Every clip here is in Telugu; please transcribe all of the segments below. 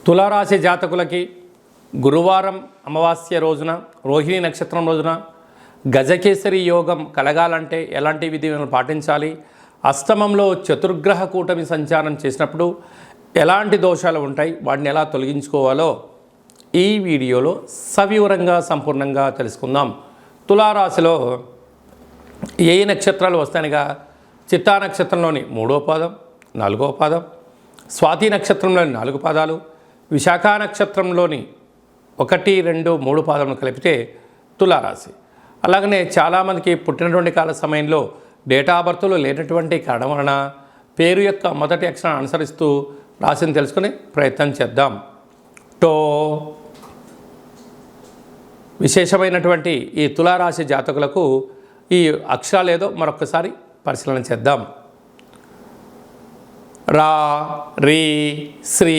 తులారాశి జాతకులకి గురువారం అమావాస్య రోజున రోహిణి నక్షత్రం రోజున గజకేసరి యోగం కలగాలంటే ఎలాంటి విధులను పాటించాలి, అష్టమంలో చతుర్గ్రహ కూటమి సంచారం చేసినప్పుడు ఎలాంటి దోషాలు ఉంటాయి, వాటిని ఎలా తొలగించుకోవాలో ఈ వీడియోలో సవివరంగా సంపూర్ణంగా తెలుసుకుందాం. తులారాశిలో ఏ నక్షత్రాలు వస్తాయనగా చిత్తా నక్షత్రంలోని 3వ పాదం, 4వ పాదం, స్వాతి నక్షత్రంలోని 4 పాదాలు, విశాఖ నక్షత్రంలోని 1, 2, 3 పాదములు కలిపితే తులారాశి. అలాగనే చాలామందికి పుట్టినటువంటి కాల సమయంలో డేటా ఆఫ్ బర్త్లు లేనటువంటి కారణం వలన పేరు యొక్క మొదటి అక్షరాన్ని అనుసరిస్తూ రాశిని తెలుసుకునే ప్రయత్నం చేద్దాం. టో విశేషమైనటువంటి ఈ తులారాశి జాతకులకు ఈ అక్షరాలు ఏదో మరొకసారి పరిశీలన చేద్దాం. రా, రీ, శ్రీ,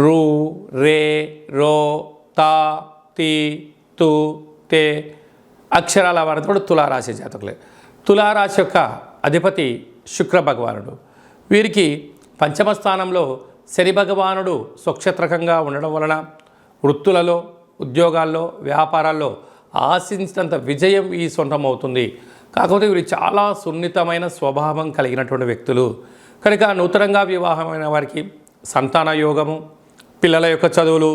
రు, రే, రో, తా, తి, తు, తే అక్షరాల వారితో తులారాశి జాతకులే. తులారాశి యొక్క అధిపతి శుక్ర భగవానుడు. వీరికి పంచమ స్థానంలో శని భగవానుడు స్వక్షేత్రకంగా ఉండడం వలన వృత్తులలో, ఉద్యోగాల్లో, వ్యాపారాల్లో ఆశించినంత విజయం ఈ సొంతమవుతుంది. కాకపోతే వీరు చాలా సున్నితమైన స్వభావం కలిగినటువంటి వ్యక్తులు కనుక నూతనంగా వివాహమైన వారికి సంతాన యోగము, పిల్లల యొక్క చదువులు,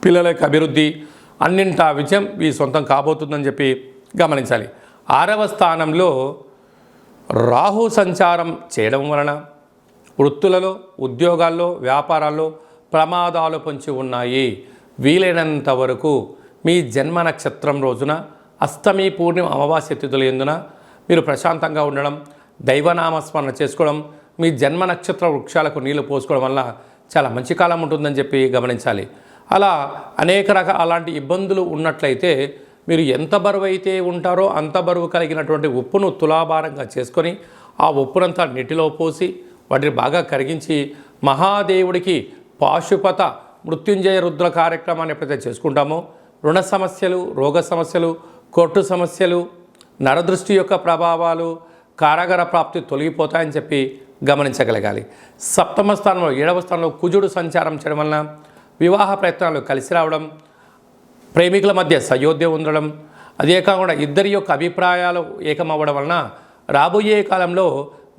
పిల్లల యొక్క అభివృద్ధి అన్నింటా విజయం ఈ సొంతం కాబోతుందని చెప్పి గమనించాలి. 6వ స్థానంలో రాహు సంచారం చేయడం వలన వృత్తులలో, ఉద్యోగాల్లో, వ్యాపారాల్లో ప్రమాదాలు పొంచి ఉన్నాయి. వీలైనంత వరకు మీ జన్మ నక్షత్రం రోజున అష్టమి, పూర్ణిమ, అమావాస్య తిథుల యందున మీరు ప్రశాంతంగా ఉండడం, దైవనామస్మరణ చేసుకోవడం, మీ జన్మ నక్షత్ర వృక్షాలకు నీళ్లు పోసుకోవడం వల్ల చాలా మంచి కాలం ఉంటుందని చెప్పి గమనించాలి. అలా అనేక అలాంటి ఇబ్బందులు ఉన్నట్లయితే మీరు ఎంత బరువు అయితే ఉంటారో అంత బరువు కలిగినటువంటి ఉప్పును తులాభారంగా చేసుకొని ఆ ఉప్పునంతా నీటిలో పోసి వాటిని బాగా కరిగించి మహాదేవుడికి పాశుపత మృత్యుంజయ రుద్ర కార్యక్రమాన్ని ఎప్పుడైతే చేసుకుంటామో రుణ సమస్యలు, రోగ సమస్యలు, కోర్టు సమస్యలు, నరదృష్టి యొక్క ప్రభావాలు, కారాగార ప్రాప్తి తొలగిపోతాయని చెప్పి గమనించగలగాలి. 7వ స్థానంలో 7వ స్థానంలో కుజుడు సంచారం చేయడం వలన వివాహ ప్రయత్నాలు కలిసి రావడం, ప్రేమికుల మధ్య సయోధ్య ఉండడం, అదే కాకుండా ఇద్దరి యొక్క అభిప్రాయాలు ఏకమవ్వడం వలన రాబోయే కాలంలో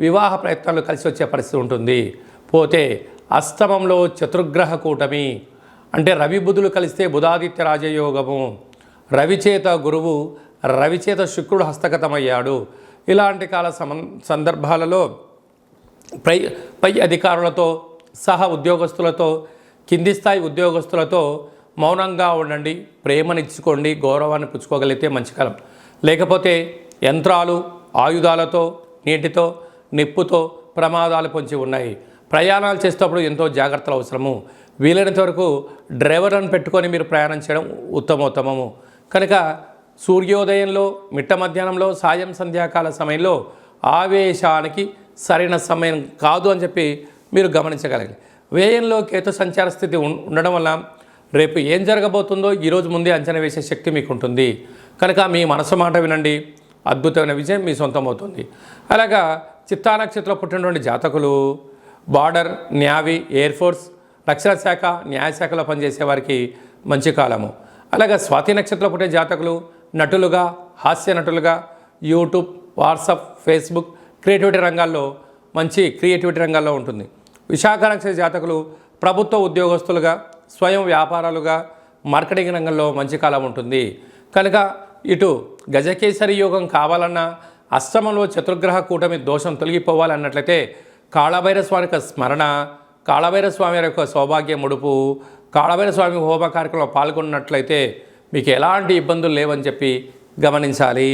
వివాహ ప్రయత్నాలు కలిసి వచ్చే పరిస్థితి ఉంటుంది. పోతే అష్టమంలో చతుర్గ్రహ కూటమి అంటే రవి బుధులు కలిస్తే బుధాదిత్య రాజయోగము, రవిచేత గురువు, రవిచేత శుక్రుడు హస్తగతమయ్యాడు. ఇలాంటి కాల సందర్భాలలో పై అధికారులతో సహా ఉద్యోగస్తులతో, కింది స్థాయి ఉద్యోగస్తులతో మౌనంగా ఉండండి, ప్రేమనిచ్చుకోండి, గౌరవాన్ని పుచ్చుకోగలిగితే మంచి కాలం. లేకపోతే యంత్రాలు, ఆయుధాలతో, నీటితో, నిప్పుతో ప్రమాదాలు పొంచి ఉన్నాయి. ప్రయాణాలు చేసేటప్పుడు ఎంతో జాగ్రత్తలు అవసరము. వీలైనంత వరకు డ్రైవర్లను పెట్టుకొని మీరు ప్రయాణం చేయడం ఉత్తమోత్తమము. కనుక సూర్యోదయంలో, మిట్ట మధ్యాహ్నంలో, సాయం సంధ్యాకాల సమయంలో ఆవేశానికి సరైన సమయం కాదు అని చెప్పి మీరు గమనించగలగాలి. వ్యయంలో కేతు సంచార స్థితి ఉండడం వల్ల రేపు ఏం జరగబోతుందో ఈరోజు ముందే అంచనా వేసే శక్తి మీకు ఉంటుంది. కనుక మీ మనసు మాట వినండి, అద్భుతమైన విజయం మీ సొంతం అవుతుంది. అలాగా చిత్తా నక్షత్రంలో పుట్టినటువంటి జాతకులు బార్డర్, నేవీ, ఎయిర్ ఫోర్స్, రక్షణ శాఖ, న్యాయశాఖలో పనిచేసే వారికి మంచి కాలము. అలాగే స్వాతి నక్షత్రంలో పుట్టిన జాతకులు నటులుగా, హాస్య నటులుగా, యూట్యూబ్, వాట్సాప్, ఫేస్బుక్, క్రియేటివిటీ రంగాల్లో మంచి క్రియేటివిటీ రంగాల్లో ఉంటుంది. విశాఖ నక్షత్ర జాతకులు ప్రభుత్వ ఉద్యోగస్తులుగా, స్వయం వ్యాపారాలుగా, మార్కెటింగ్ రంగంలో మంచి కాలం ఉంటుంది. కనుక ఇటు గజకేసరి యోగం కావాలన్నా, అష్టమంలో చతుర్గ్రహ కూటమి దోషం తొలగిపోవాలన్నట్లయితే కాళభైరవ స్వామి యొక్క స్మరణ, కాళభైరవ స్వామి యొక్క సౌభాగ్య ముడుపు, కాళభైరవ స్వామి హోమ కార్యక్రమంలో పాల్గొన్నట్లయితే మీకు ఎలాంటి ఇబ్బందులు లేవని చెప్పి గమనించాలి.